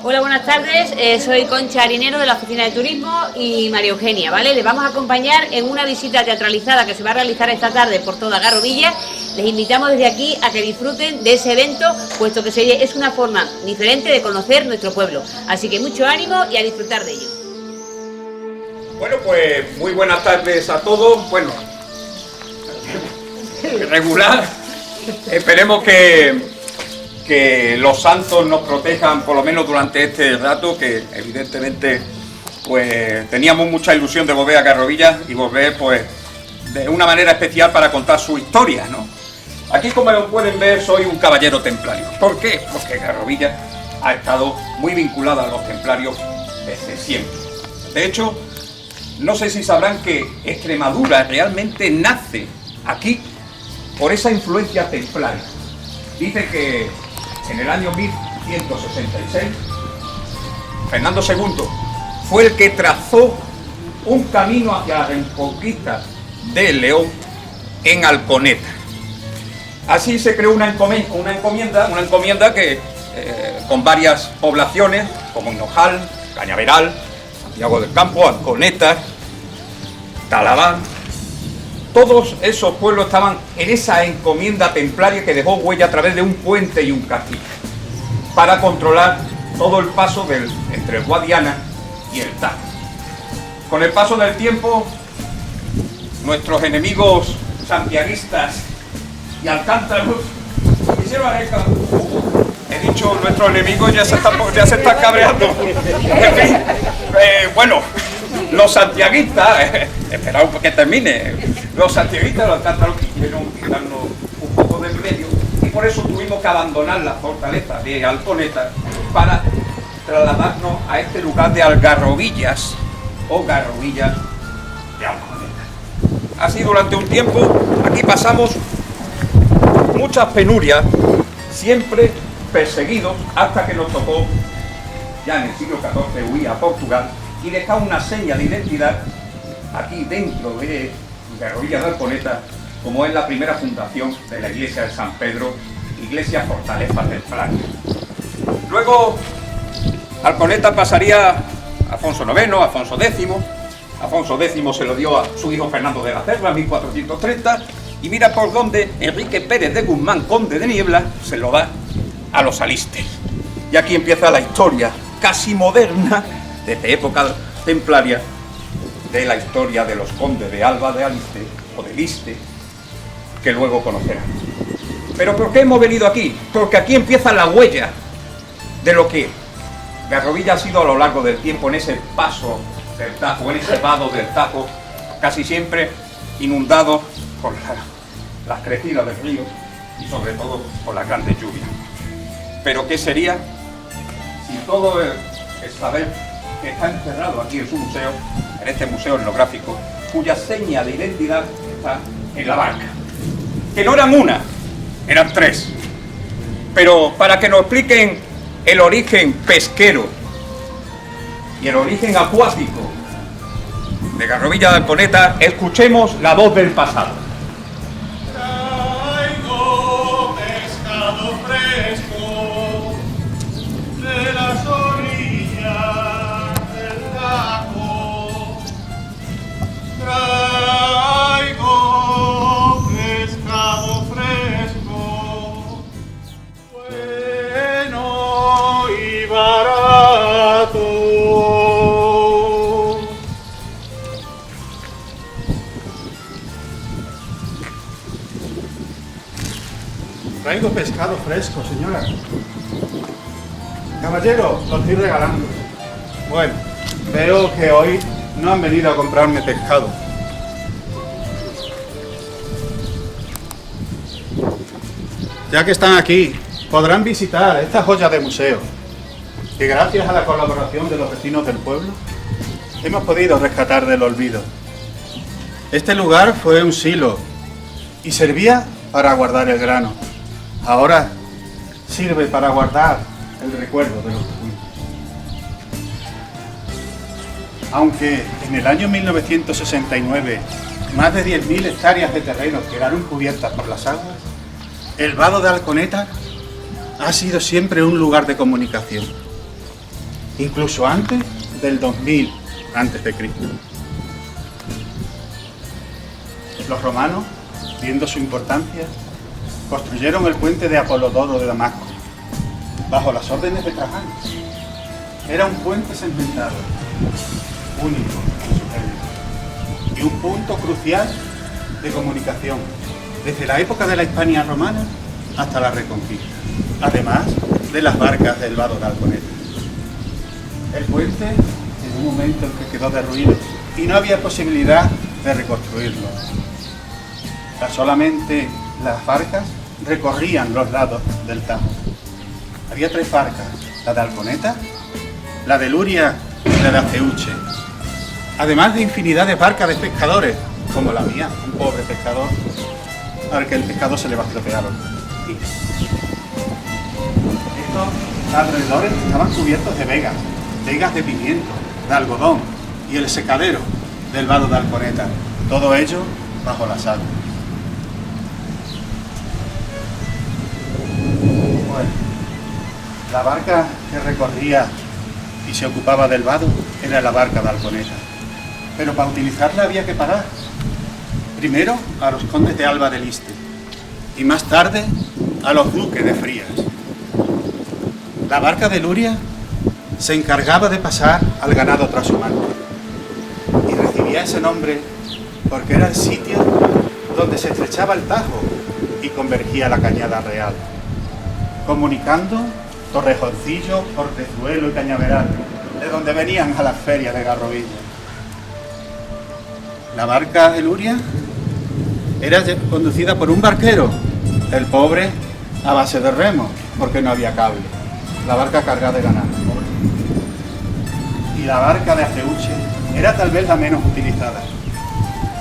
Hola, buenas tardes. Soy Concha Harinero de la Oficina de Turismo y María Eugenia, ¿vale? Les vamos a acompañar en una visita teatralizada que se va a realizar esta tarde por toda Garrovilla. Les invitamos desde aquí a que disfruten de ese evento, puesto que es una forma diferente de conocer nuestro pueblo. Así que mucho ánimo y a disfrutar de ello. Bueno, pues muy buenas tardes a todos. Bueno, regular. Esperemos que los santos nos protejan por lo menos durante este rato, que evidentemente pues teníamos mucha ilusión de volver a Garrovilla y volver pues de una manera especial para contar su historia, ¿no? Aquí, como pueden ver, soy un caballero templario. ¿Por qué? Porque Garrovilla ha estado muy vinculada a los templarios desde siempre. De hecho, no sé si sabrán que Extremadura realmente nace aquí por esa influencia templaria. Dice que en el año 1166, Fernando II fue el que trazó un camino hacia la reconquista del León en Alconeta. Así se creó una encomienda que con varias poblaciones como Hinojal, Cañaveral, Santiago del Campo, Alconeta, Talaván. Todos esos pueblos estaban en esa encomienda templaria que dejó huella a través de un puente y un castillo para controlar todo el paso entre el Guadiana y el Tajo. Con el paso del tiempo, nuestros enemigos santiaguistas y alcántaros hicieron arreglar. He dicho, nuestros enemigos ya se están cabreando. En fin, bueno, los santiaguistas, esperamos que termine, los santiaguistas y los alcántaros quisieron quitarnos un poco del medio y por eso tuvimos que abandonar la fortaleza de Alconeta para trasladarnos a este lugar de Algarrovillas o Garrovillas de Alconeta. Así durante un tiempo aquí pasamos muchas penurias, siempre perseguidos, hasta que nos tocó ya en el siglo XIV huir a Portugal y dejar una seña de identidad aquí dentro de Garrovilla de Alconeta, como es la primera fundación de la iglesia de San Pedro, iglesia fortaleza del Plano. Luego Alconeta pasaría a Afonso IX, Afonso X. Afonso X se lo dio a su hijo Fernando de la Cerda en 1430 y mira por dónde Enrique Pérez de Guzmán, conde de Niebla, se lo da a los Alistes. Y aquí empieza la historia casi moderna, desde época templaria, de la historia de los condes de Alba de Aliste o de Liste, que luego conocerán. Pero ¿por qué hemos venido aquí? Porque aquí empieza la huella de lo que Garrovilla ha sido a lo largo del tiempo en ese paso del Tajo, en ese vado del Tajo, casi siempre inundado por las crecidas del río y sobre todo por las grandes lluvias. Pero ¿qué sería si todo el saber que está encerrado aquí en su museo, en este museo etnográfico, cuya seña de identidad está en la barca? Que no eran una, eran tres. Pero para que nos expliquen el origen pesquero y el origen acuático de Garrovilla de Alconeta, escuchemos la voz del pasado. Traigo pescado fresco de las orillas del Tajo. Traigo pescado fresco, bueno y barato. Traigo pescado fresco, señora. Caballero, lo estoy regalando. Bueno, veo que hoy no han venido a comprarme pescado. Ya que están aquí, podrán visitar esta joya de museo, que gracias a la colaboración de los vecinos del pueblo, hemos podido rescatar del olvido. Este lugar fue un silo y servía para guardar el grano. Ahora sirve para guardar el recuerdo de lo que fuimos. Aunque en el año 1969 más de 10.000 hectáreas de terreno quedaron cubiertas por las aguas, el vado de Alconeta ha sido siempre un lugar de comunicación. incluso antes del 2000 antes de Cristo. Los romanos, viendo su importancia, construyeron el puente de Apolodoro de Damasco, bajo las órdenes de Trajano. Era un puente segmentado, único en su género, y un punto crucial de comunicación, desde la época de la Hispania romana hasta la Reconquista, además de las barcas del vado de Alconeta. El puente, en un momento en que quedó derruido y no había posibilidad de reconstruirlo, solamente las barcas recorrían los lados del Tajo. Había 3 barcas, la de Alconeta, la de Luria y la de Aceuche, además de infinidad de barcas de pescadores, como la mía, un pobre pescador, al que el pescado se le va a estropear. Estos alrededores estaban cubiertos de vegas de pimiento, de algodón y el secadero del vado de Alconeta, todo ello bajo las aguas. Bueno, la barca que recorría y se ocupaba del vado era la barca de Alconeta, pero para utilizarla había que parar. Primero a los condes de Alba del Este y más tarde a los duques de Frías. La barca de Luria se encargaba de pasar al ganado trashumante y recibía ese nombre porque era el sitio donde se estrechaba el Tajo y convergía la Cañada Real, comunicando Torrejoncillo, Portezuelo y Cañaveral, de donde venían a las ferias de Garrovilla. La barca de Luria era conducida por un barquero, el pobre a base de remos, porque no había cable. La barca cargada de ganado. Y la barca de Aceuche era tal vez la menos utilizada,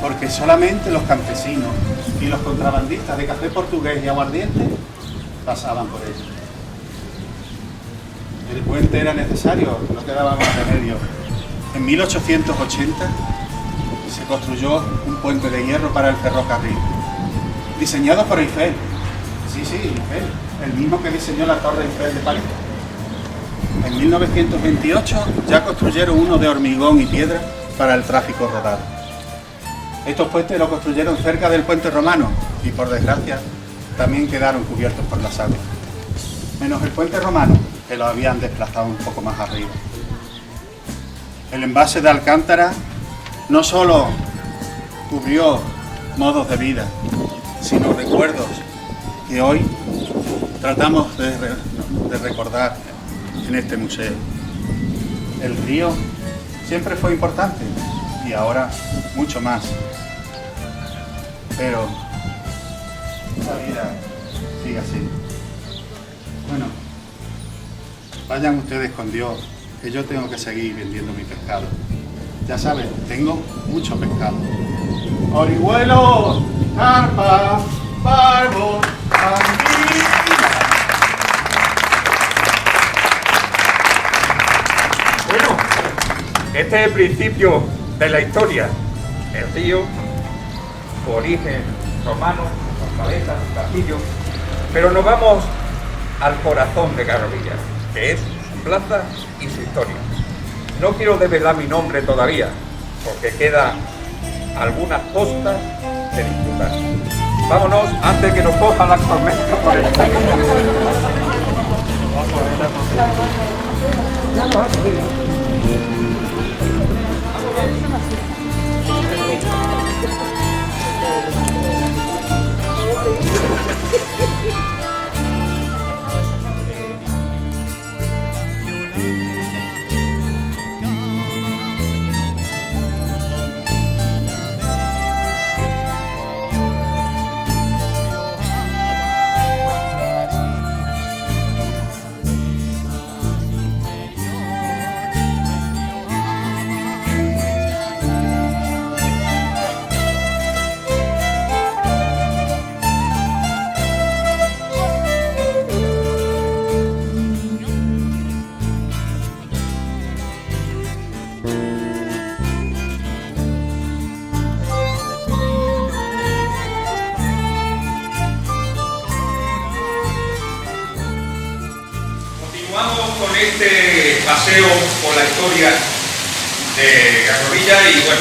porque solamente los campesinos y los contrabandistas de café portugués y aguardiente pasaban por ella. El puente era necesario, no quedaba más remedio. En 1880 se construyó un puente de hierro para el ferrocarril, diseñado por Eiffel. Sí, Eiffel, el mismo que diseñó la Torre Eiffel de París. En 1928 ya construyeron uno de hormigón y piedra para el tráfico rodado. Estos puentes los construyeron cerca del puente romano y, por desgracia, también quedaron cubiertos por las aguas. Menos el puente romano, que lo habían desplazado un poco más arriba. El embalse de Alcántara no solo cubrió modos de vida, sino recuerdos que hoy tratamos de recordar en este museo. El río siempre fue importante y ahora mucho más. Pero la vida sigue así. Bueno, vayan ustedes con Dios, que yo tengo que seguir vendiendo mi pescado. Ya saben, tengo mucho pescado. Orihuelos, carpa, barbos, anguilas. Bueno, este es el principio de la historia. El río, su origen romano, fortaleza, castillo. Pero nos vamos al corazón de Garrovilla, que es su plaza y su historia. No quiero develar mi nombre todavía, porque quedan algunas costas de disfrutar. Vámonos antes que nos coja la tormenta por el paseo por la historia de Garrovilla y bueno,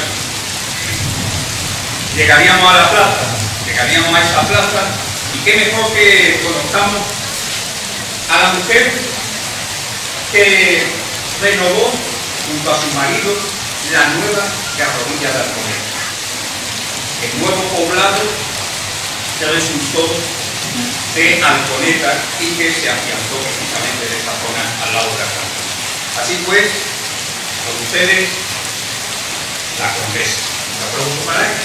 llegaríamos a la plaza, llegaríamos a esa plaza y qué mejor que conozcamos a la mujer que renovó junto a su marido la nueva Garrovilla de Alconeta, el nuevo poblado que resultó de Alconeta y que se afianzó precisamente de esta zona al lado de la planta. Así pues, con ustedes, la condesa. Un aplauso para ella.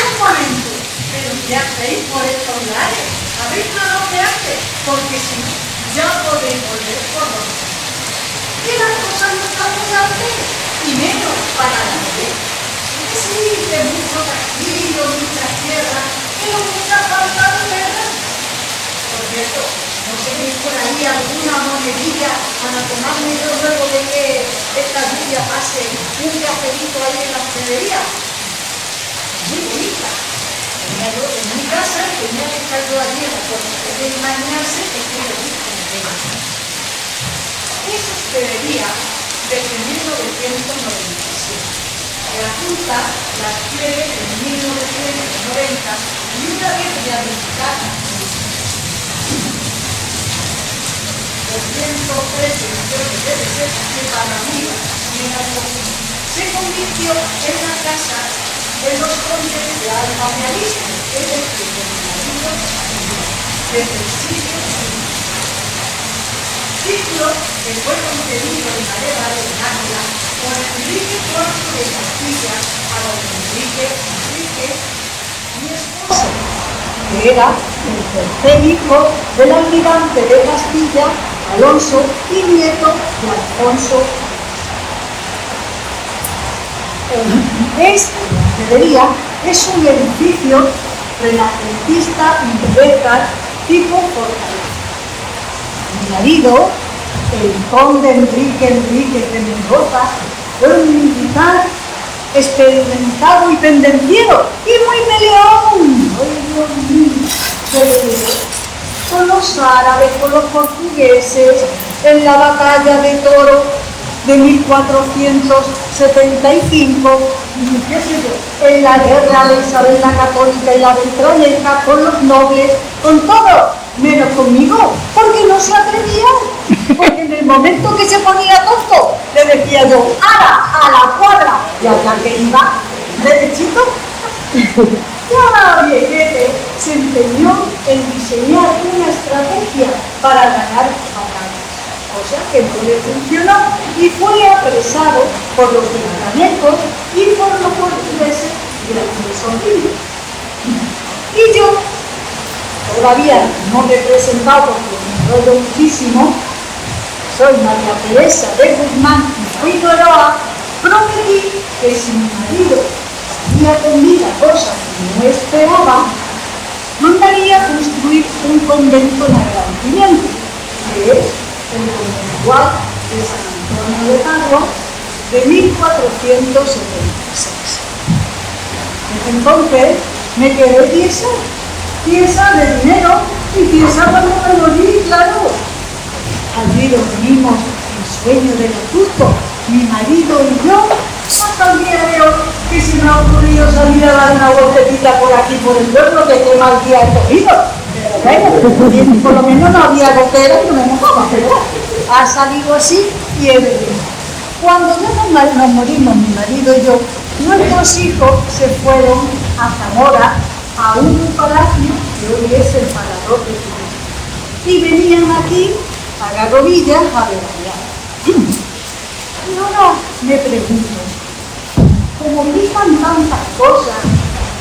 Un momento, pero ¿qué hacéis por estos lares? ¿Habéis nada que hacer? Porque si no, ya podéis volver por los demás. Que las cosas no están muy antes, y menos para la mujer. Que sí, de mucho castillo, muchas tierras, pero mucha falta de guerra. Por cierto, ¿no tenéis por ahí alguna monedilla para tomarme yo luego de que esta lluvia pase un cafelito ahí en la hospedería? Muy bonita. En mi casa tenía que estar yo allí en la puerta de imaginarse que estoy allí con ella. Es hospedería desde 1997. La Junta la adquiere en 1990 y una vez rehabilitada 213 millones de pesetas de para mí se convirtió en la casa de los condes de Alba Realista, es decir, de mi marido, desde el siglo XV. Título que fue concedido en manera de Ángela por Enrique IV de Castilla a don Enrique, mi esposo, que era el tercer hijo del almirante de Castilla, Alonso, y nieto de Alfonso. Esta hospedería es un edificio renacentista imperial tipo fortaleza. Mi marido, el conde Enrique de Mendoza, fue un militar experimentado y pendenciero y muy peleón. ¡Ay, Dios mío! Con los árabes, con los portugueses, en la batalla de Toro de 1475, qué sé yo, en la guerra de Isabel la Católica y la Beltraneja, con los nobles, con todo, menos conmigo, porque no se atrevía, porque en el momento que se ponía tonto, le decía yo, ¡ala, a la cuadra! Y allá que iba, derechito. Y ahora Viejete se empeñó en diseñar una estrategia para ganar batallas, cosa que no le funcionó y fue apresado por los británicos y por los portugueses durante los horribles. Y yo, todavía no me he presentado porque me enrollo muchísimo, soy María Teresa de Guzmán y Figueroa, prometí que si mi marido salía conmigo cosas que no esperaba, mandaría construir un convento en agradecimiento, que es el conventual de San Antonio de Padua de 1476. Desde entonces me quedé tiesa de dinero y tiesa cuando me morí, claro. Allí dormimos el sueño del oculto, mi marido y yo, hasta el día de hoy que se me ha ocurrido salir a dar una vueltecita por aquí, por el pueblo, que qué mal día he cogido. Pero bueno, por lo menos no había gotera y no me mojaba, pero ha salido así y he bebido. Cuando ya nos morimos, mi marido y yo, nuestros hijos se fueron a Zamora, a un palacio que hoy es el Parador de Turismo. Y venían aquí, a Garrovilla, a veranear. Y ahora me pregunto, como gritan tantas cosas,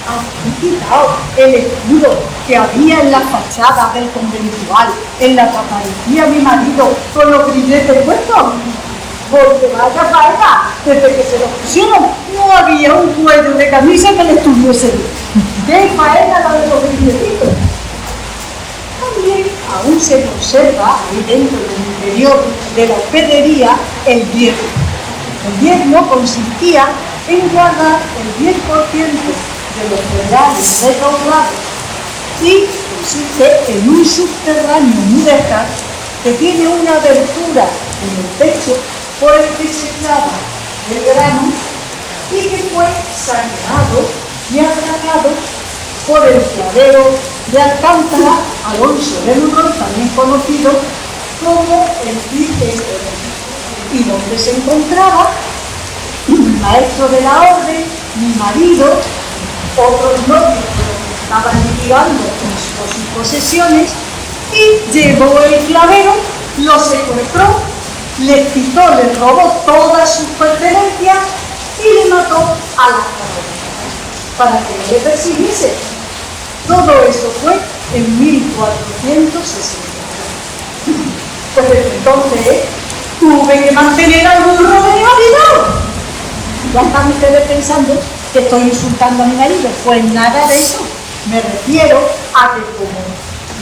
¿han quitado el escudo que había en la fachada del conventual, en la que aparecía mi marido con los grilletes puestos? Porque vaya faena, desde que se lo pusieron, no había un cuello de camisa que le estuviese bien. ¡Qué faena la de los grilletitos! También aún se conserva ahí dentro del interior de la hospedería el diezmo. El diezmo consistía en guardar el 10% de los reales recaudados y el consiste en un subterráneo mudéjar que tiene una abertura en el techo por el que se clava el grano y que fue saqueado y atracado por el clavero de Alcántara, Alonso de Lurrón, también conocido como el Príncipe, y donde se encontraba el maestro de la orden, mi marido, otros novios que estaban litigando por sus posesiones, y llevó el clavero, lo secuestró, le quitó, le robó todas sus pertenencias y le mató a la cabeza para que no le persiguiese. Todo eso fue en 1460. Pues desde entonces tuve que mantener al burro de Navidad. Ya están ustedes pensando que estoy insultando a mi marido. Pues nada de eso. Me refiero a que como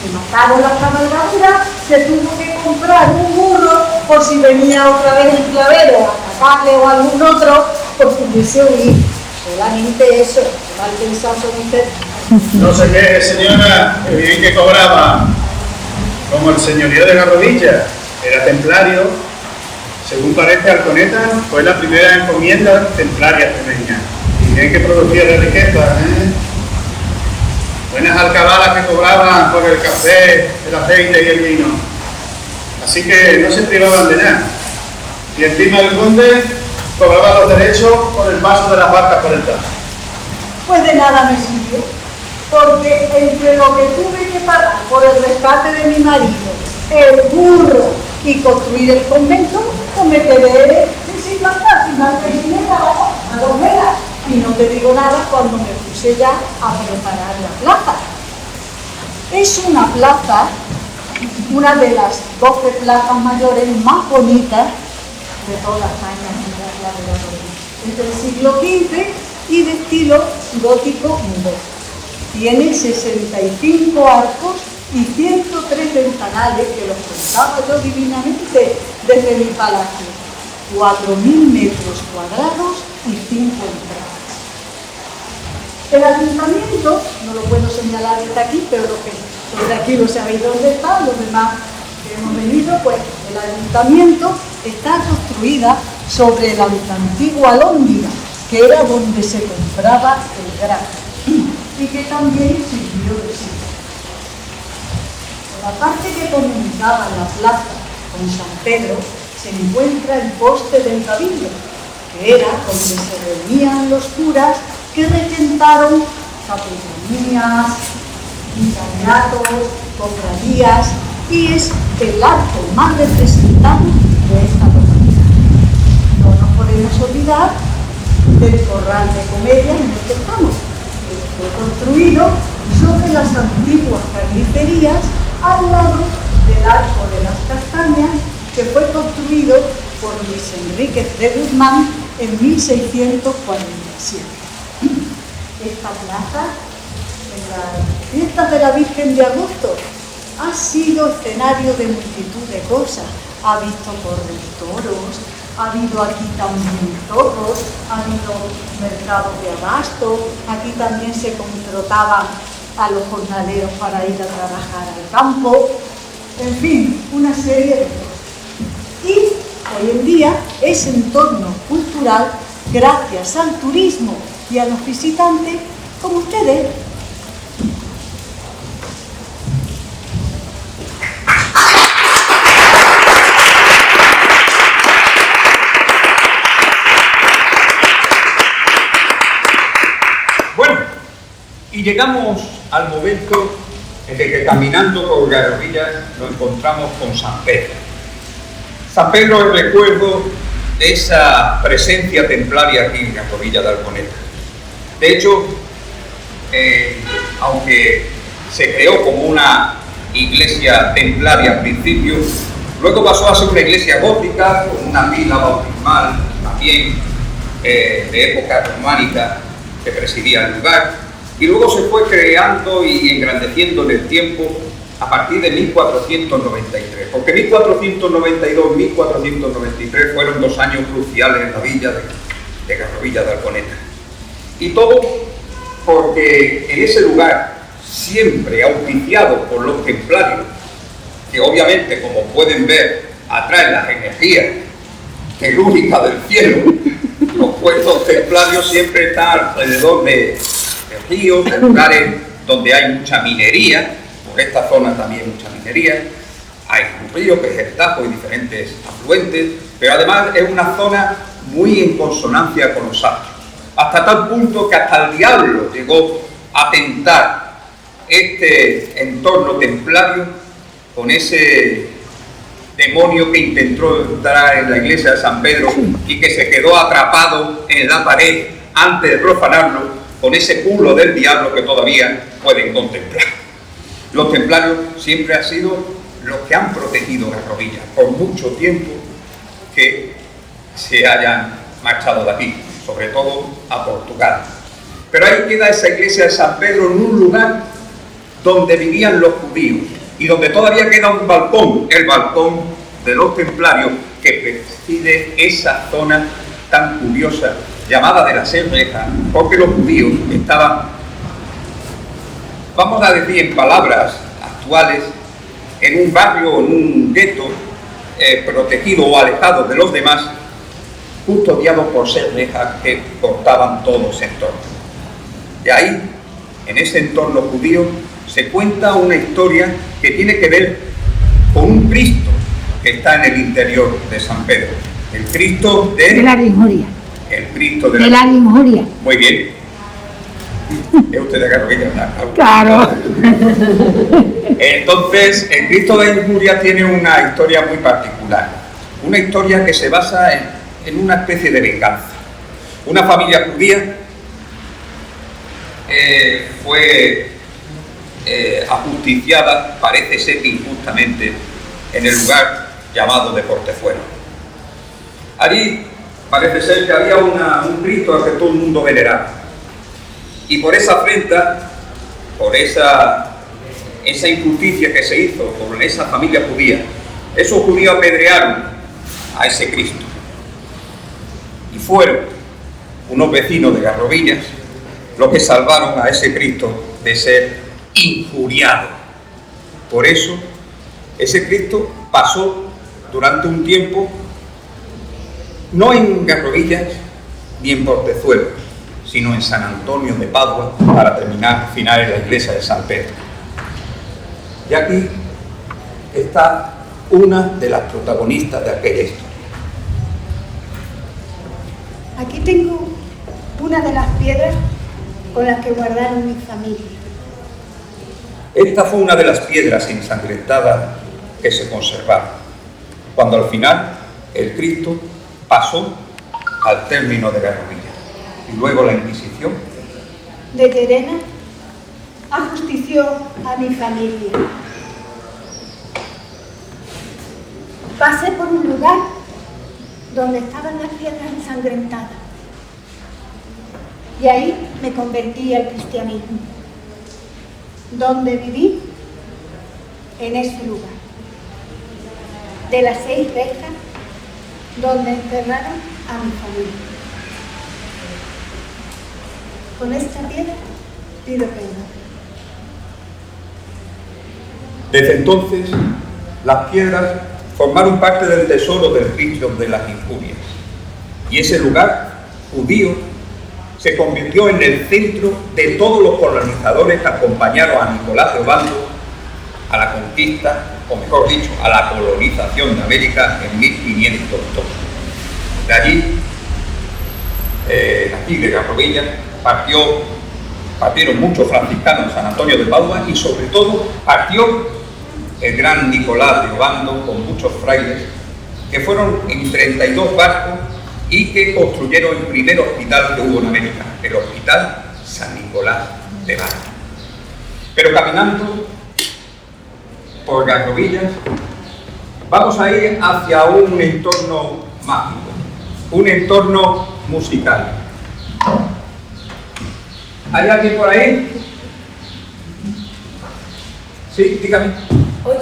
me mataron la cabalgadura, se tuvo que comprar un burro por si venía otra vez el clavero a atacarle o a algún otro, por pudiese huir. Solamente eso. Mal pensado son ustedes. No sé qué, señora, que bien que cobraba. Como el señorío de Garrodilla era templario, según parece Alconeta, fue la primera encomienda templaria extremeña. Y bien que producía de riqueza, ¿eh? Buenas alcabalas que cobraban por el café, el aceite y el vino. Así que no se privaban de nada. Y encima el conde cobraba los derechos por el paso de las barcas por el Tajo. Pues de nada me sirvió, porque entre lo que tuve que pagar por el rescate de mi marido, el burro y construir el convento, pues me quedé sin plata, sin más que dinero, a 2 velas. Y no te digo nada cuando me puse ya a preparar la plaza. Es una plaza, una de las 12 plazas mayores más bonitas de toda España, es del siglo XV y de estilo gótico moderno. Tiene 65 arcos y 103 ventanales, que los contaba yo divinamente desde mi palacio. 4.000 metros cuadrados y 5 entradas. El ayuntamiento, no lo puedo señalar desde aquí, pero los de aquí lo sabéis dónde está, los demás que hemos venido, pues el ayuntamiento está construida sobre la antigua Alhóndiga, que era donde se compraba el grano, y que también sirvió de sitio. Por la parte que comunicaba la plaza con San Pedro, se encuentra el poste del cabildo, que era donde se reunían los curas que regentaron capellanías, vicariatos, cofradías, y es el arco más representado de esta localidad. No nos podemos olvidar del corral de comedia en el que estamos, que fue construido sobre las antiguas carnicerías al lado del arco de las castañas, que fue construido por Luis Enríquez de Guzmán en 1647. Esta plaza, en las fiestas de la Virgen de Agosto, ha sido escenario de multitud de cosas. Ha visto correr toros, ha habido aquí también toros, ha habido mercados de abasto, aquí también se contrataban a los jornaleros para ir a trabajar al campo, en fin, una serie de cosas. Y hoy en día es entorno cultural gracias al turismo y a los visitantes como ustedes. Bueno, y llegamos al momento en el que caminando por Garrodilla nos encontramos con San Pedro. San Pedro es recuerdo de esa presencia templaria aquí en Garrodilla de Alconeta. De hecho, aunque se creó como una iglesia templaria al principio, luego pasó a ser una iglesia gótica con una pila bautismal también de época románica que presidía el lugar, y luego se fue creando y engrandeciendo en el tiempo a partir de 1493, porque 1492 y 1493 fueron 2 años cruciales en la villa de Garrodilla de Alconeta. Y todo porque en ese lugar siempre auspiciado por los templarios, que obviamente, como pueden ver, atraen las energías telúricas del cielo. Los puestos templarios siempre están alrededor de ríos, de lugares donde hay mucha minería. Por esta zona también mucha minería. Hay un río que es el Tajo y diferentes afluentes, pero además es una zona muy en consonancia con los astros, hasta tal punto que hasta el diablo llegó a tentar este entorno templario con ese demonio que intentó entrar en la iglesia de San Pedro y que se quedó atrapado en la pared antes de profanarlo, con ese culo del diablo que todavía pueden contemplar. Los templarios siempre han sido los que han protegido Garrovilla por mucho tiempo que se hayan marchado de aquí, sobre todo a Portugal. Pero ahí queda esa iglesia de San Pedro en un lugar donde vivían los judíos y donde todavía queda un balcón, el balcón de los templarios, que preside esa zona tan curiosa llamada de la Serreja, porque los judíos estaban, vamos a decir en palabras actuales, en un barrio, en un gueto protegido o alejado de los demás, custodiados por serrejas que cortaban todo ese entorno. Y ahí, en ese entorno judío, se cuenta una historia que tiene que ver con un Cristo que está en el interior de San Pedro. El Cristo de la Injuria. El Cristo de la Injuria. Muy bien. ¿Es usted de Garrovilla? Claro. Entonces, el Cristo de la Injuria tiene una historia muy particular. Una historia que se basa en una especie de venganza. Una familia judía fue ajusticiada, parece ser que injustamente, en el lugar llamado de Portefuero. Allí parece ser que había un Cristo al que todo el mundo veneraba. Y por esa afrenta, por esa injusticia que se hizo con esa familia judía, esos judíos apedrearon a ese Cristo. Y fueron unos vecinos de Garrovillas los que salvaron a ese Cristo de ser injuriado. Por eso, ese Cristo pasó durante un tiempo, no en Garrovillas ni en Portezuelo, sino en San Antonio de Padua, para terminar final en la iglesia de San Pedro. Y aquí está una de las protagonistas de aquella historia. Aquí tengo una de las piedras con las que guardaron mi familia. Esta fue una de las piedras ensangrentadas que se conservaron, cuando al final el Cristo pasó al término de Garrovilla. Y luego la Inquisición de Llerena ajustició a mi familia. Pasé por un lugar donde estaban las piedras ensangrentadas y ahí me convertí al cristianismo, donde viví en ese lugar, de las 6 rejas donde enterraron a mi familia. Con esta piedra pido perdón. Desde entonces, las piedras formaron parte del tesoro del Cristo de las Injurias. Y ese lugar judío se convirtió en el centro de todos los colonizadores que acompañaron a Nicolás de Obando a la conquista, o mejor dicho, a la colonización de América en 1512. De allí, aquí de Garrovilla, partieron muchos franciscanos de San Antonio de Padua y sobre todo partió el gran Nicolás de Obando con muchos frailes que fueron en 32 barcos y que construyeron el primer hospital que hubo en América, el Hospital San Nicolás de Bari. Pero caminando por Garrovillas vamos a ir hacia un entorno mágico, un entorno musical. ¿Hay alguien por ahí? Sí, dígame. Oye,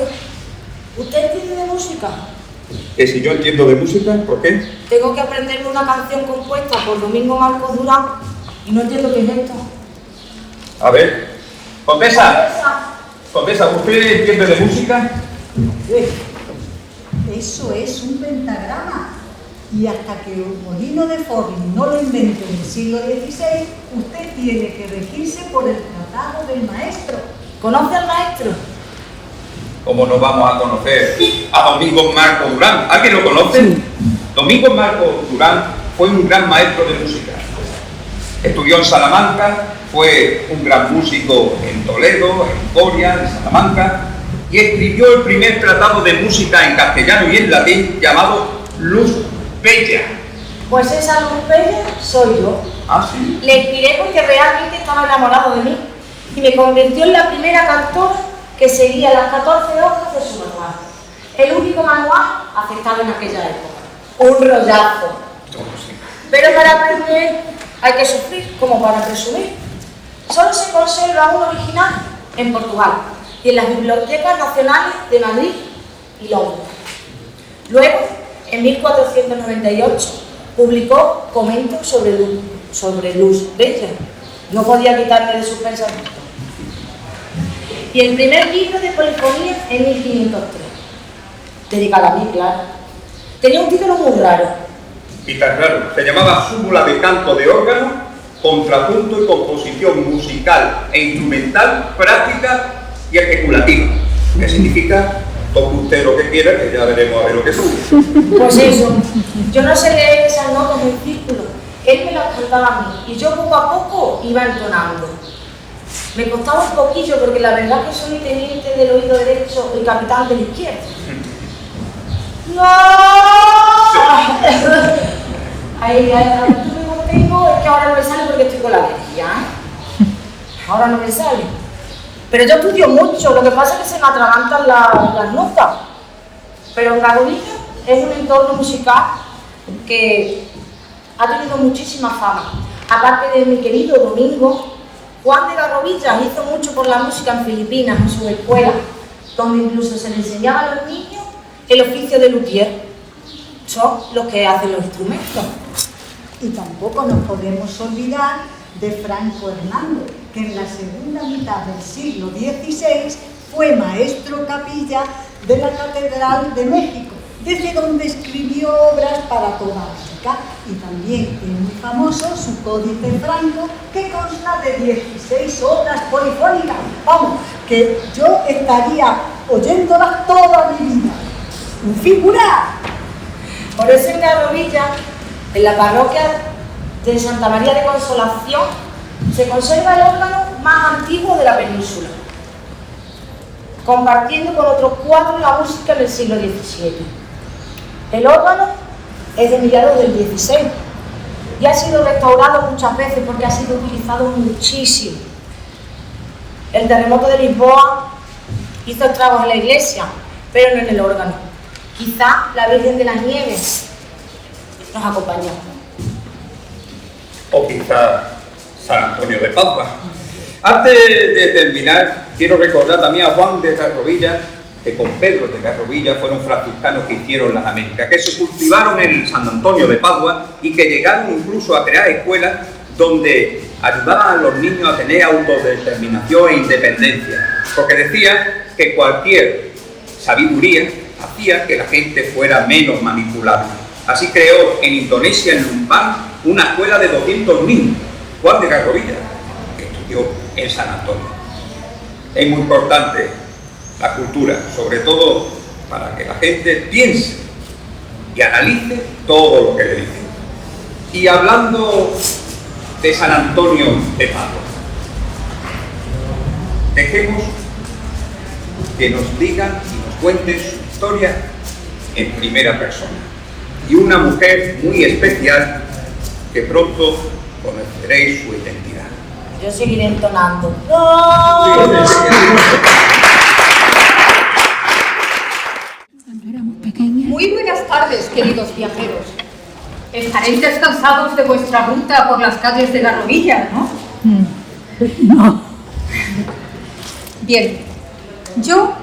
¿usted entiende de música? Que si yo entiendo de música, ¿por qué? Tengo que aprenderme una canción compuesta por Domingo Marcos Durán y no entiendo qué es esto. A ver, Condesa, ¿usted entiende de música? Eso es un pentagrama. Y hasta que un molino de Forlì no lo inventó en el siglo XVI, usted tiene que regirse por el tratado del maestro. ¿Conoce al maestro? ¿Cómo nos vamos a conocer a Domingo Marcos Durán? ¿Alguien lo conoce? Sí. Domingo Marcos Durán fue un gran maestro de música. Estudió en Salamanca, fue un gran músico en Toledo, en Coria, en Salamanca, y escribió el primer tratado de música en castellano y en latín llamado Luz Bella. Pues esa Luz Bella soy yo. ¿Ah, sí? Le inspiré porque realmente estaba enamorado de mí y me convirtió en la primera cantora que seguía las 14 hojas de su manual. El único manual aceptado en aquella época. Un rollazo. Pero para aprender hay que sufrir como para presumir. Solo se conserva un original en Portugal y en las bibliotecas nacionales de Madrid y Londres. Luego, en 1498, publicó Comentos sobre Luz Bella. No podía quitarme de sus pensamientos. Y el primer libro de polifonía en 1503, dedicado a mí, claro. Tenía un título muy raro. Y tan raro, se llamaba Súmula de canto de órgano, contrapunto y composición musical e instrumental, práctica y especulativa. ¿Qué significa? Toque usted lo que quiera, que ya veremos a ver lo que sube. Pues eso, yo no sé leer esas notas en círculo. Él me las cantaba a mí y yo poco a poco iba entonando. Me costaba un poquillo porque la verdad que soy teniente del oído derecho y capitán del izquierdo. ¡No! Ahí, el único que tengo es que ahora no me sale porque estoy con la alergia, ¿eh? Ahora no me sale. Pero yo estudio mucho, lo que pasa es que se me atragantan las notas. Pero en Garrovilla es un entorno musical que ha tenido muchísima fama. Aparte de mi querido Domingo, Juan de Garrovilla hizo mucho por la música en Filipinas, en su escuela, donde incluso se le enseñaba a los niños el oficio de luthier. Son los que hacen los instrumentos. Y tampoco nos podemos olvidar de Franco Hernández, que en la segunda mitad del siglo XVI fue maestro capilla de la Catedral de México, desde donde escribió obras para toda África. Y también es muy famoso su Códice Franco, que consta de 16 obras polifónicas. Vamos, que yo estaría oyéndolas toda mi vida. ¡Un figura! Por eso en Garrovilla, en la parroquia de Santa María de Consolación, se conserva el órgano más antiguo de la península, compartiendo con otros 4 la música del siglo XVII. El órgano es de mediados del XVI y ha sido restaurado muchas veces porque ha sido utilizado muchísimo. El terremoto de Lisboa hizo estragos en la iglesia, pero no en el órgano. Quizá la Virgen de las Nieves nos acompañó. O quizá San Antonio de Padua. Antes de terminar, quiero recordar también a Juan de Garrovilla, que con Pedro de Garrovilla fueron franciscanos que hicieron las Américas, que se cultivaron en San Antonio de Padua y que llegaron incluso a crear escuelas donde ayudaban a los niños a tener autodeterminación e independencia, porque decía que cualquier sabiduría hacía que la gente fuera menos manipulable. Así creó en Indonesia, en Lumbang, una escuela de 200 niños, Juan de Garrovilla, que estudió en San Antonio. Es muy importante la cultura, sobre todo para que la gente piense y analice todo lo que le dicen. Y hablando de San Antonio de Padua, dejemos que nos digan y nos cuenten su historia en primera persona. Y una mujer muy especial que pronto conoceréis su identidad. Yo seguiré entonando. Muy buenas tardes, queridos viajeros. Estaréis descansados de vuestra ruta por las calles de Garrovilla, ¿no? No. Bien, yo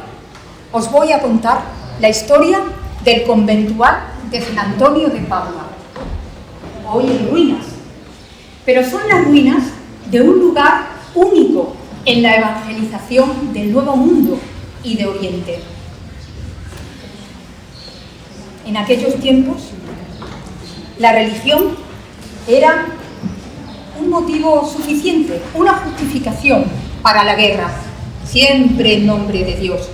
os voy a contar la historia del conventual de San Antonio de Padua, hoy en ruinas. Pero son las ruinas de un lugar único en la evangelización del Nuevo Mundo y de Oriente. En aquellos tiempos, la religión era un motivo suficiente, una justificación para la guerra, siempre en nombre de Dios.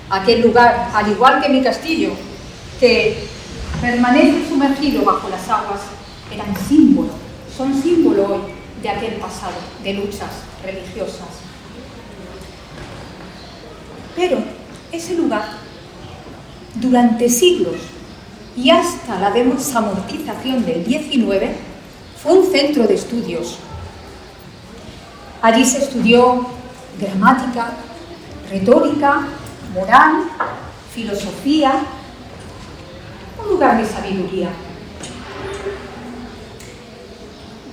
Aquel lugar, al igual que mi castillo, que permanece sumergido bajo las aguas, eran símbolo, son símbolo hoy de aquel pasado, de luchas religiosas. Pero ese lugar, durante siglos y hasta la desamortización del XIX, fue un centro de estudios. Allí se estudió gramática, retórica, moral, filosofía, un lugar de sabiduría.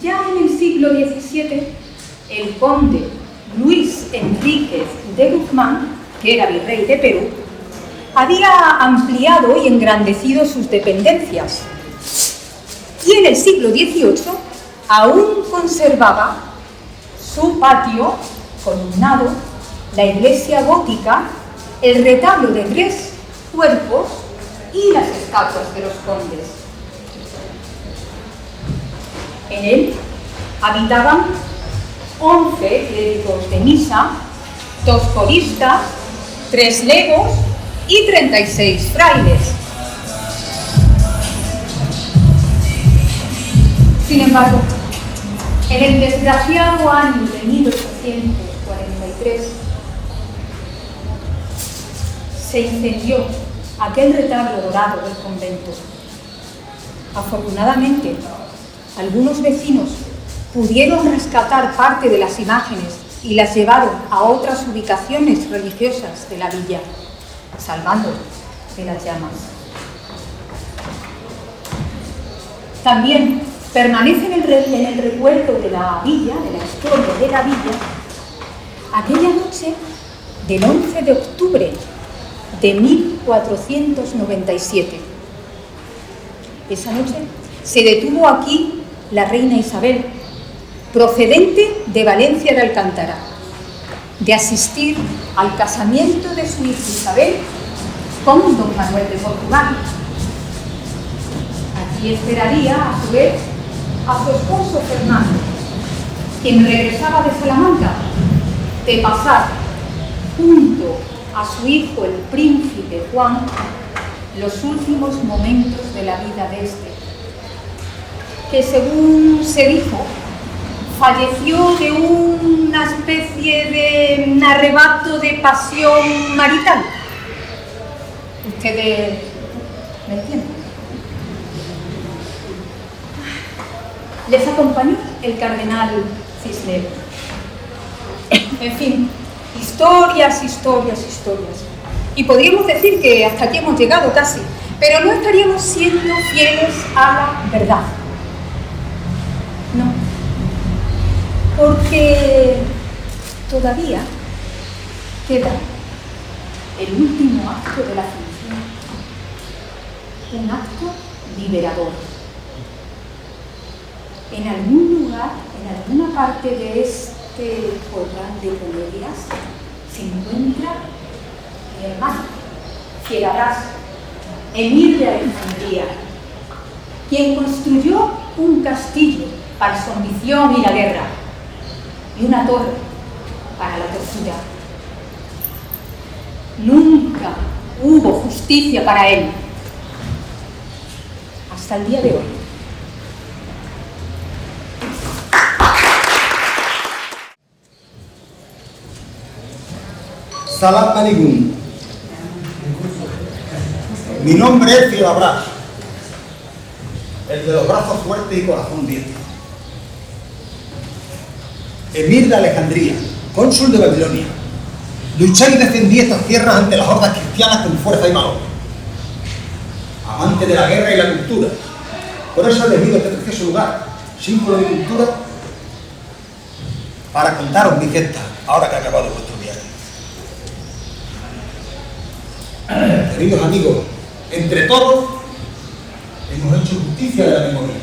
Ya en el siglo XVII, el conde Luis Enríquez de Guzmán, que era virrey de Perú, había ampliado y engrandecido sus dependencias. Y en el siglo XVIII aún conservaba su patio columnado, la iglesia gótica, el retablo de 3 cuerpos y las estatuas de los condes. En él habitaban 11 clérigos de misa, 2 coristas, 3 legos y 36 frailes. Sin embargo, en el desgraciado año de 1843 se incendió aquel retablo dorado del convento. Afortunadamente, algunos vecinos pudieron rescatar parte de las imágenes y las llevaron a otras ubicaciones religiosas de la villa, salvándolas de las llamas. También permanece en el recuerdo de la villa, de la historia de la villa, aquella noche del 11 de octubre de 1497. Esa noche se detuvo aquí la reina Isabel, procedente de Valencia de Alcántara, de asistir al casamiento de su hija Isabel con don Manuel de Portugal. Allí esperaría, a su vez, a su esposo Fernando, quien regresaba de Salamanca, de pasar junto a su hijo el príncipe Juan los últimos momentos de la vida de este, que según se dijo, falleció de una especie de arrebato de pasión marital. ¿Ustedes me entienden? Les acompañó el cardenal Cisneros. En fin, historias, historias, historias. Y podríamos decir que hasta aquí hemos llegado casi, pero no estaríamos siendo fieles a la verdad. No. Porque todavía queda el último acto de la función, un acto liberador. En algún lugar, en alguna parte de este corral de comedias, se encuentra mi hermano, Fieradás, emir de Alejandría, quien construyó un castillo para su ambición y la guerra, y una torre para la tortura. Nunca hubo justicia para él, hasta el día de hoy. Salam alaikum. Mi nombre es Fieradás, el de los brazos fuertes y corazón diestro. Emir de Alejandría, cónsul de Babilonia. Luché y defendí estas tierras ante las hordas cristianas con fuerza y valor. Amante de la guerra y la cultura. Por eso he elegido este precioso lugar, símbolo de cultura, para contaros mi gesta, ahora que ha acabado vuestro viaje. Queridos amigos, entre todos hemos hecho justicia de la memoria.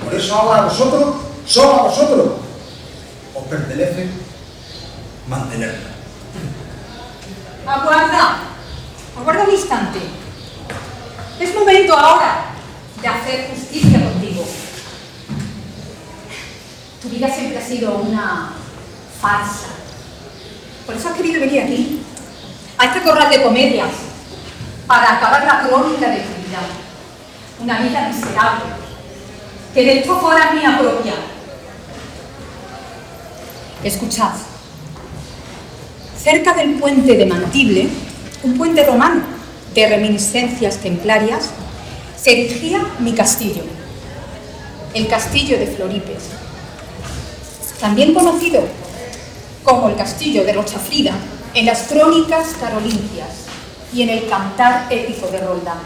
Por eso ahora a vosotros, solo a vosotros, os pertenece mantenerla. Aguarda un instante. Es momento ahora de hacer justicia contigo. Tu vida siempre ha sido una farsa. Por eso has querido venir aquí, a este corral de comedias, para acabar la crónica de tu vida. Una vida miserable, que de hecho fuera mía propia. Escuchad. Cerca del puente de Mantible, un puente romano de reminiscencias templarias, se erigía mi castillo, el castillo de Floripes, también conocido como el castillo de Rochafrida en las crónicas carolingias y en el cantar épico de Roldán.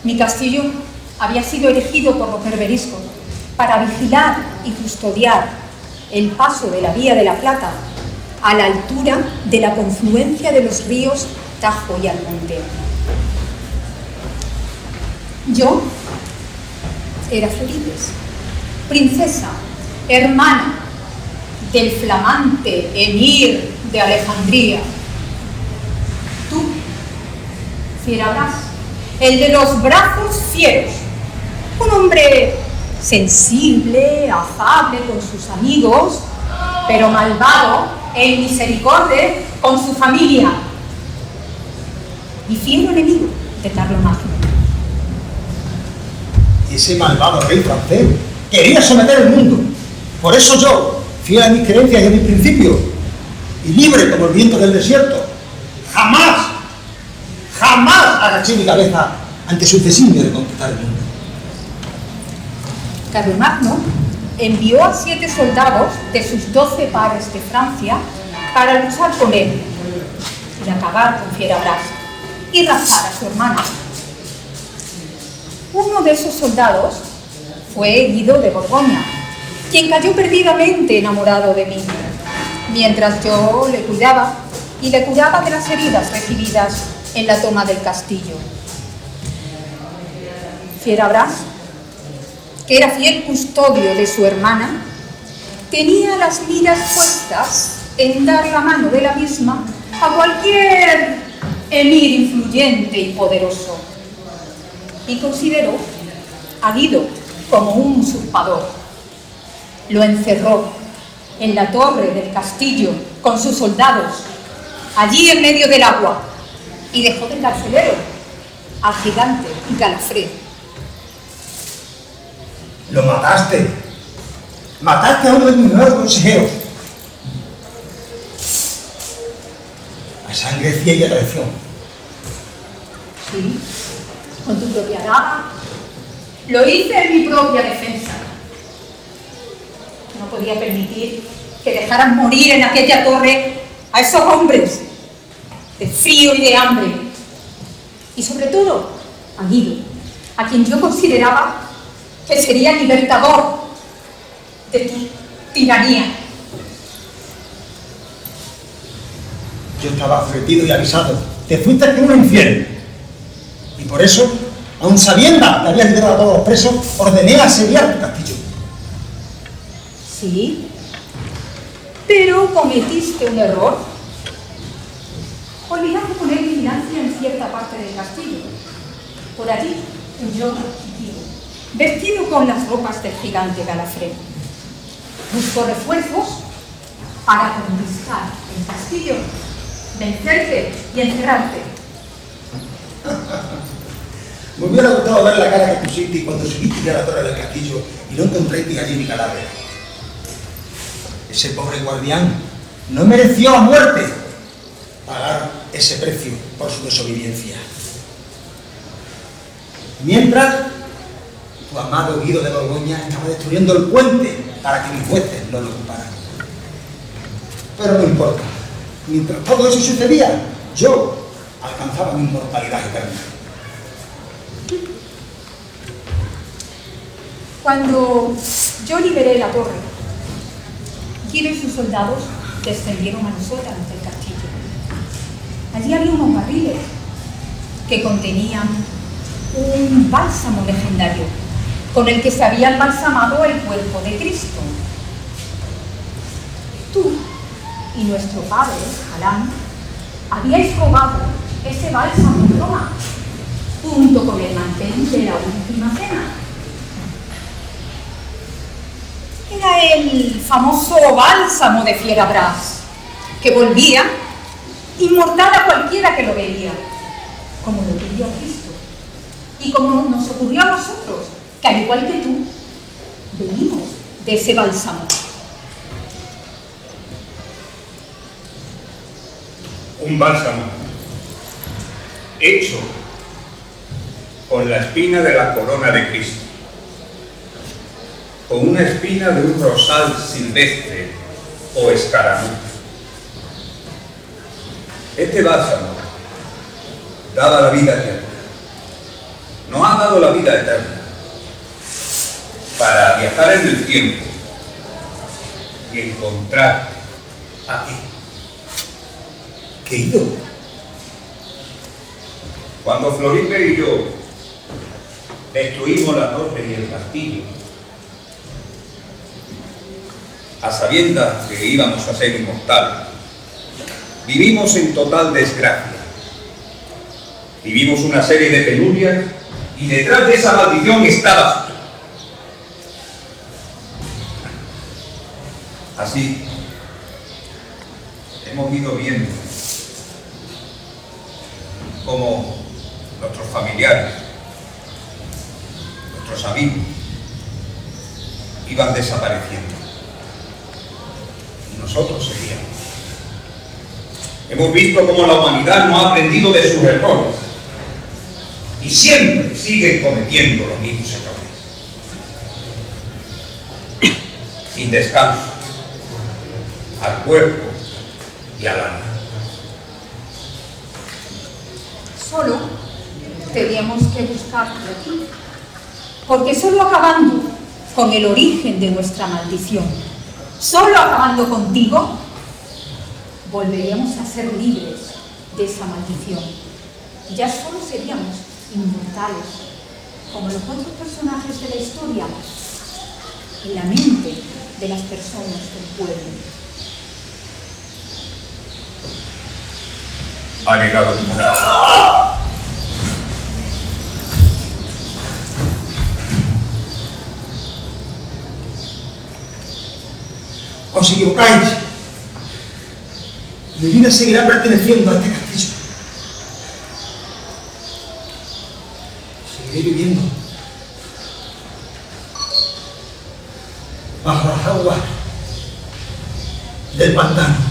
Mi castillo había sido erigido por los berberiscos para vigilar y custodiar el paso de la Vía de la Plata a la altura de la confluencia de los ríos Tajo y Almonte. Yo era Floripes, princesa, hermana del flamante emir de Alejandría. Tú, Fierabras, el de los brazos fieros, un hombre sensible, afable con sus amigos, pero malvado e inmisericordia con su familia, y fiero enemigo de Carlomagno. Ese malvado rey francés quería someter el mundo. Por eso yo, fiel a mis creencias y a mis principios, y libre como el viento del desierto, jamás agaché mi cabeza ante su designio de conquistar el mundo. Carlomagno envió a 7 soldados de sus 12 pares de Francia para luchar con él y acabar con Fierabras y raptar a su hermana. Uno de esos soldados fue Guido de Borgoña, quien cayó perdidamente enamorado de mí, mientras yo le cuidaba y le curaba de las heridas recibidas en la toma del castillo. Fierabras, que era fiel custodio de su hermana, tenía las miras puestas en dar la mano de la misma a cualquier emir influyente y poderoso, y consideró a Guido como un usurpador. Lo encerró en la torre del castillo con sus soldados, allí en medio del agua, y dejó de carcelero al gigante Galafré. Lo mataste. Mataste a uno de mis mejores consejeros. A sangre fría y traición. Sí, con tu propia daga. Lo hice en mi propia defensa. No podía permitir que dejaran morir en aquella torre a esos hombres de frío y de hambre. Y sobre todo a Guido, a quien yo consideraba que sería libertador de tu tiranía. Yo estaba advertido y avisado. Te fuiste con un infiel. Y por eso, aun sabiendo que habías liberado a todos los presos, ordené asediar tu castillo. Sí, pero cometiste un error, olvidando poner vigilancia en cierta parte del castillo. Por allí huyó Guido, vestido con las ropas del gigante Galafré. Buscó refuerzos para conquistar el castillo, vencerte y encerrarte. Me hubiera gustado ver la cara que pusiste cuando subiste a la torre del castillo y no encontraste allí mi cadáver. Ese pobre guardián no mereció la muerte, pagar ese precio por su desobediencia. Mientras, tu amado Guido de Borgoña estaba destruyendo el puente para que mis huestes no lo ocuparan. Pero no importa. Mientras todo eso sucedía, yo alcanzaba mi inmortalidad eterna. Cuando yo liberé la torre, Guido y sus soldados descendieron a los sótanos del castillo. Allí había unos barriles que contenían un bálsamo legendario con el que se había embalsamado el cuerpo de Cristo. y nuestro padre, Jalán, habíais robado ese bálsamo en Roma, junto con el mantel de la última cena. Era el famoso bálsamo de Fierabras, que volvía inmortal a cualquiera que lo veía, como lo pidió Cristo, y como nos ocurrió a nosotros, que al igual que tú, venimos de ese bálsamo. Un bálsamo hecho con la espina de la corona de Cristo, con una espina de un rosal silvestre o escaramuz. Este bálsamo daba la vida eterna, nos ha dado la vida eterna para viajar en el tiempo y encontrar a ti. Querido, Cuando Floripe y yo destruimos la torre y el castillo, a sabiendas que íbamos a ser inmortales, vivimos en total desgracia. Vivimos una serie de penurias y detrás de esa maldición estabas tú. Así hemos ido viendo cómo nuestros familiares, nuestros amigos, iban desapareciendo. Y nosotros seguíamos. Hemos visto cómo la humanidad no ha aprendido de sus errores y siempre sigue cometiendo los mismos errores. Sin descanso, al cuerpo y al alma. Solo teníamos que buscarte aquí, porque solo acabando con el origen de nuestra maldición, solo acabando contigo, volveríamos a ser libres de esa maldición. Ya solo seríamos inmortales, como los otros personajes de la historia, en la mente de las personas del pueblo. Ha llegado el momento. os equivocáis. Mi vida seguirá perteneciendo a este castillo. Seguiré viviendo bajo las aguas del pantano.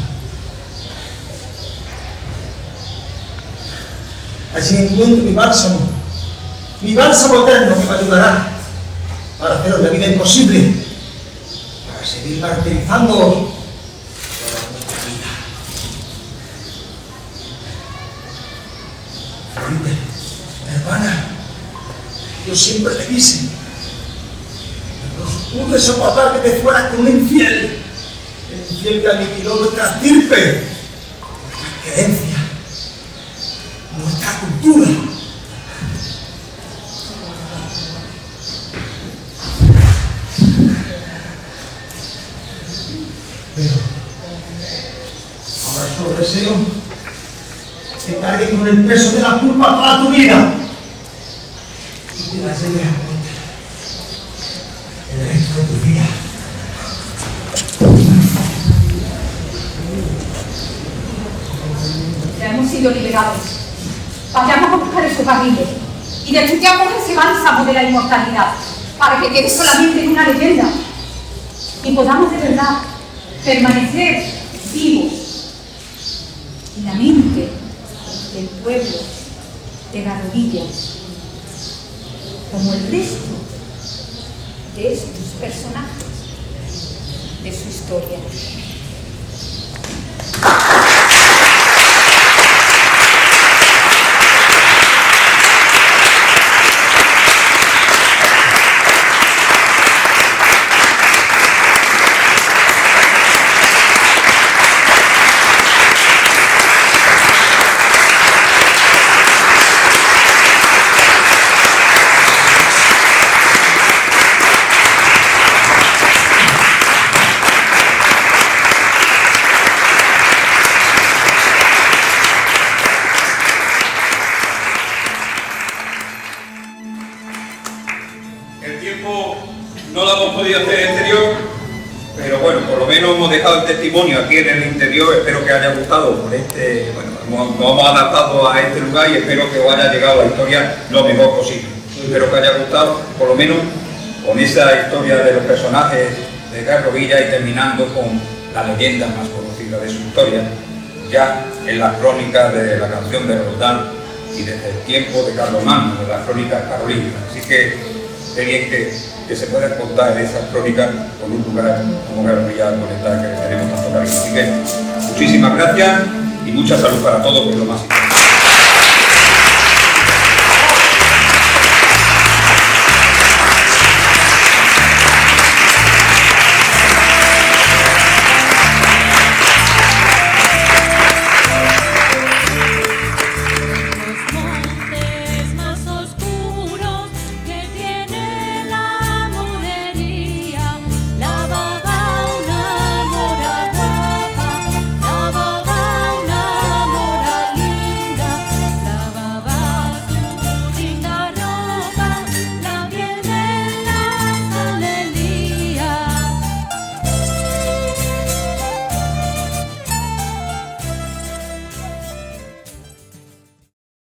Allí encuentro mi bálsamo eterno que me ayudará para haceros la vida imposible, para seguir martirizándoos toda vuestra vida. Felipe, hermana, yo siempre te quise, pero no pude soportar que te fueras con un infiel, el infiel que aniquiló nuestra estirpe, nuestra creencia, nuestra cultura. Pero ahora solo deseo que cargues con el peso de la culpa toda tu vida y te la lleves a cuenta el resto de tu vida. Ya hemos sido liberados. Vayamos a buscar esos barriles y destruyamos ese bálsamo de la inmortalidad para que quede solamente en una leyenda y podamos de verdad permanecer vivos en la mente del pueblo de Garrodillas, como el resto de estos personajes de su historia. El tiempo no lo hemos podido hacer en exterior, pero bueno, por lo menos hemos dejado el testimonio aquí en el interior. Espero que haya gustado por nos hemos adaptado a este lugar y espero que os haya llegado la historia lo mejor posible. Espero que haya gustado, por lo menos con esa historia de los personajes de Garrovilla y terminando con la leyenda más conocida de su historia, ya en las crónicas de la canción de Roldán y desde el tiempo de Carlomagno, de las crónicas carolingias. Así que qué bien que se puedan contar esas crónicas con un lugar como Garrovilla Alcorta, que le tenemos tanto cariño. Así que muchísimas gracias y mucha salud para todos, que es lo más importante.